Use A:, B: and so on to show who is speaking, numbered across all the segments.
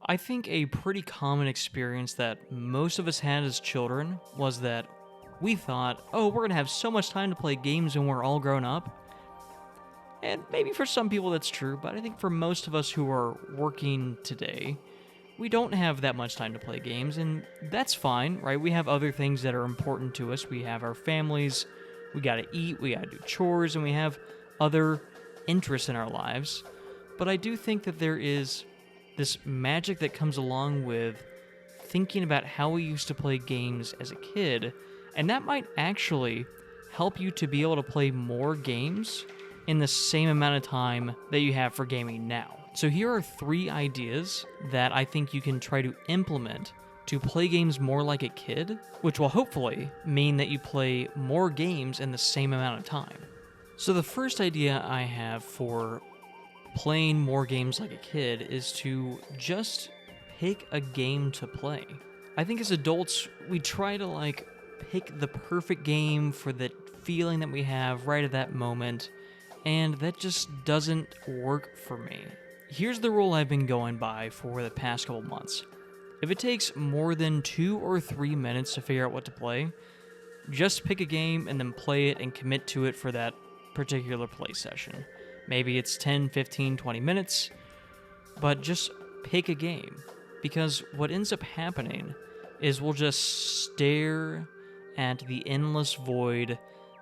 A: I think a pretty common experience that most of us had as children was that we thought, oh, we're going to have so much time to play games when we're all grown up. And maybe for some people that's true, but I think for most of us who are working today, we don't have that much time to play games, and that's fine, right? We have other things that are important to us. We have our families, we gotta eat, we gotta do chores, and we have other interests in our lives. But I do think that there is this magic that comes along with thinking about how we used to play games as a kid, and that might actually help you to be able to play more games in the same amount of time that you have for gaming now. So here are three ideas that I think you can try to implement to play games more like a kid, which will hopefully mean that you play more games in the same amount of time. So the first idea I have for playing more games like a kid is to just pick a game to play. I think as adults, we try to pick the perfect game for the feeling that we have right at that moment, and that just doesn't work for me. Here's the rule I've been going by for the past couple months. If it takes more than 2 or 3 minutes to figure out what to play, just pick a game and then play it and commit to it for that particular play session. Maybe it's 10, 15, 20 minutes, but just pick a game. Because what ends up happening is we'll just stare at the endless void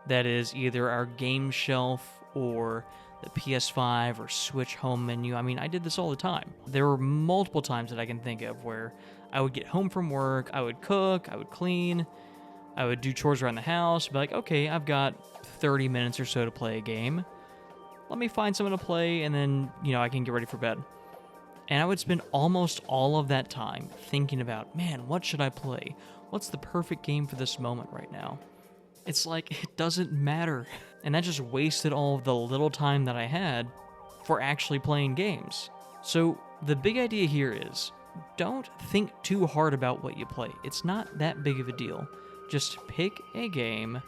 A: that is either our game shelf or the PS5 or Switch home menu. I mean, I did this all the time. There were multiple times that I can think of where I would get home from work, I would cook, I would clean, I would do chores around the house, be like, okay, I've got 30 minutes or so to play a game. Let me find something to play, and then, I can get ready for bed. And I would spend almost all of that time thinking about, man, what should I play? What's the perfect game for this moment right now? It's like, it doesn't matter. And that just wasted all of the little time that I had for actually playing games. So the big idea here is, don't think too hard about what you play. It's not that big of a deal. Just pick a game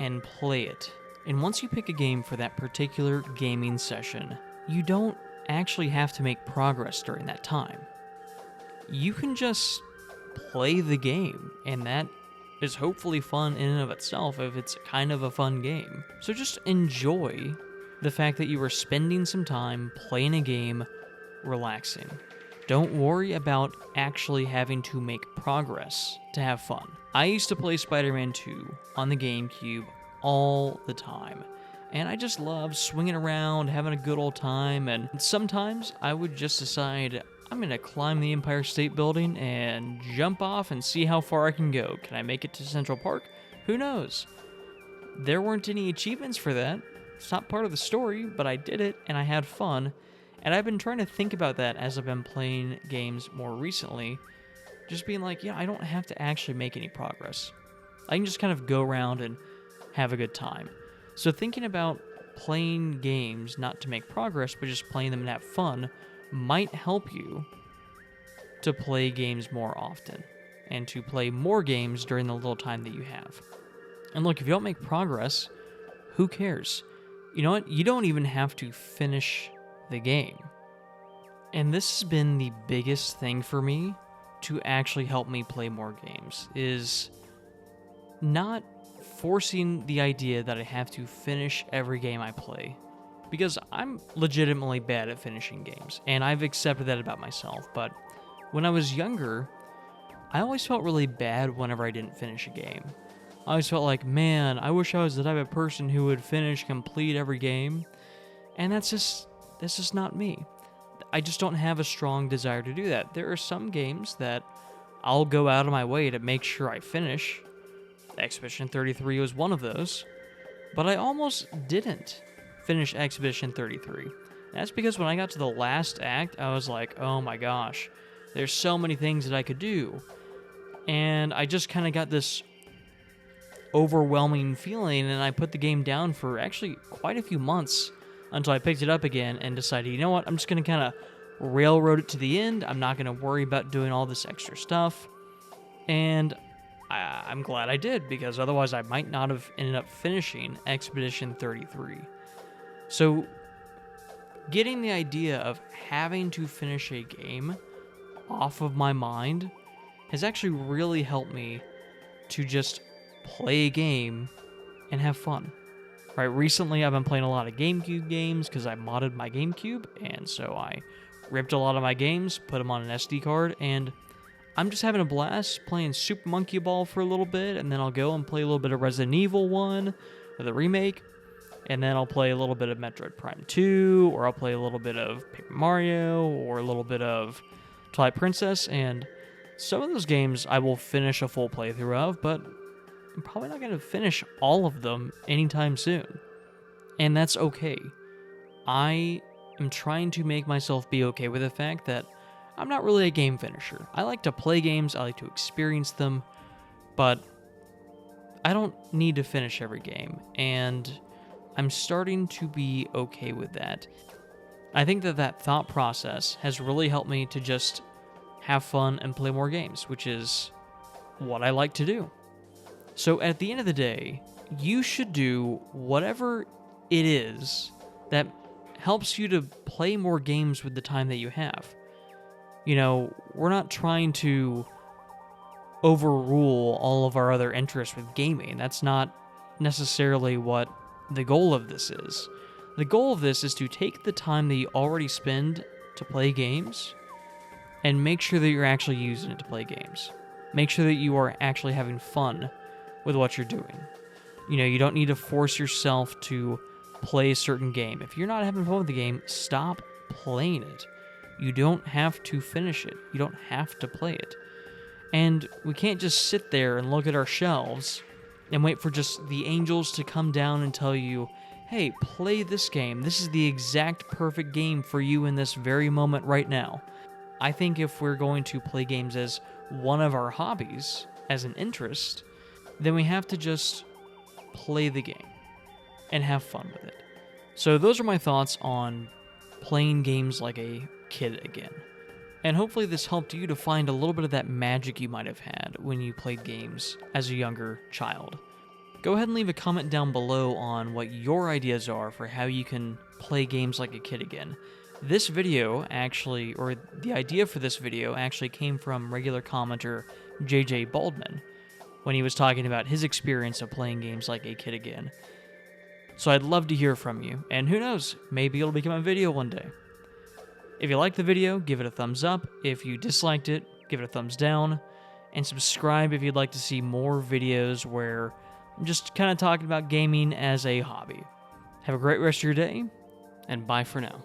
A: and play it. And once you pick a game for that particular gaming session, you don't actually have to make progress during that time. You can just play the game, and that is hopefully fun in and of itself if it's kind of a fun game. So just enjoy the fact that you are spending some time playing a game, relaxing. Don't worry about actually having to make progress to have fun. I used to play Spider-Man 2 on the GameCube all the time, and I just loved swinging around, having a good old time, and sometimes I would just decide, I'm going to climb the Empire State Building and jump off and see how far I can go. Can I make it to Central Park? Who knows? There weren't any achievements for that. It's not part of the story, but I did it, and I had fun. And I've been trying to think about that as I've been playing games more recently. Just being like, I don't have to actually make any progress. I can just kind of go around and have a good time. So thinking about playing games not to make progress, but just playing them and have fun might help you to play games more often and to play more games during the little time that you have. And look, if you don't make progress, who cares? You know what? You don't even have to finish the game. And this has been the biggest thing for me to actually help me play more games, is not forcing the idea that I have to finish every game I play. Because I'm legitimately bad at finishing games, and I've accepted that about myself, but when I was younger, I always felt really bad whenever I didn't finish a game. I always felt like, man, I wish I was the type of person who would complete every game, and that's just not me. I just don't have a strong desire to do that. There are some games that I'll go out of my way to make sure I finish. Expedition 33 was one of those, but I almost didn't finish Expedition 33. That's because when I got to the last act, I was like, oh my gosh, there's so many things that I could do. And I just kind of got this overwhelming feeling, and I put the game down for actually quite a few months until I picked it up again and decided, you know what, I'm just going to kind of railroad it to the end. I'm not going to worry about doing all this extra stuff. And I'm glad I did, because otherwise I might not have ended up finishing Expedition 33. So, getting the idea of having to finish a game off of my mind has actually really helped me to just play a game and have fun. Right, recently I've been playing a lot of GameCube games because I modded my GameCube, and so I ripped a lot of my games, put them on an SD card, and I'm just having a blast playing Super Monkey Ball for a little bit, and then I'll go and play a little bit of Resident Evil 1, or the remake, and then I'll play a little bit of Metroid Prime 2, or I'll play a little bit of Paper Mario, or a little bit of Twilight Princess, and some of those games I will finish a full playthrough of, but I'm probably not going to finish all of them anytime soon. And that's okay. I am trying to make myself be okay with the fact that I'm not really a game finisher. I like to play games, I like to experience them, but I don't need to finish every game, and I'm starting to be okay with that. I think that thought process has really helped me to just have fun and play more games, which is what I like to do. So at the end of the day, you should do whatever it is that helps you to play more games with the time that you have. You know, we're not trying to overrule all of our other interests with gaming. That's not necessarily what the goal of this is. The goal of this is to take the time that you already spend to play games and make sure that you're actually using it to play games. Make sure that you are actually having fun with what you're doing. You know, you don't need to force yourself to play a certain game. If you're not having fun with the game, stop playing it. You don't have to finish it. You don't have to play it. And we can't just sit there and look at our shelves and wait for just the angels to come down and tell you, hey, play this game. This is the exact perfect game for you in this very moment right now. I think if we're going to play games as one of our hobbies, as an interest, then we have to just play the game and have fun with it. So those are my thoughts on playing games like a kid again. And hopefully this helped you to find a little bit of that magic you might have had when you played games as a younger child. Go ahead and leave a comment down below on what your ideas are for how you can play games like a kid again. This video actually, or the idea for this video actually came from regular commenter JJ Baldwin when he was talking about his experience of playing games like a kid again. So I'd love to hear from you, and who knows, maybe it'll become a video one day. If you liked the video, give it a thumbs up. If you disliked it, give it a thumbs down. And subscribe if you'd like to see more videos where I'm just kind of talking about gaming as a hobby. Have a great rest of your day, and bye for now.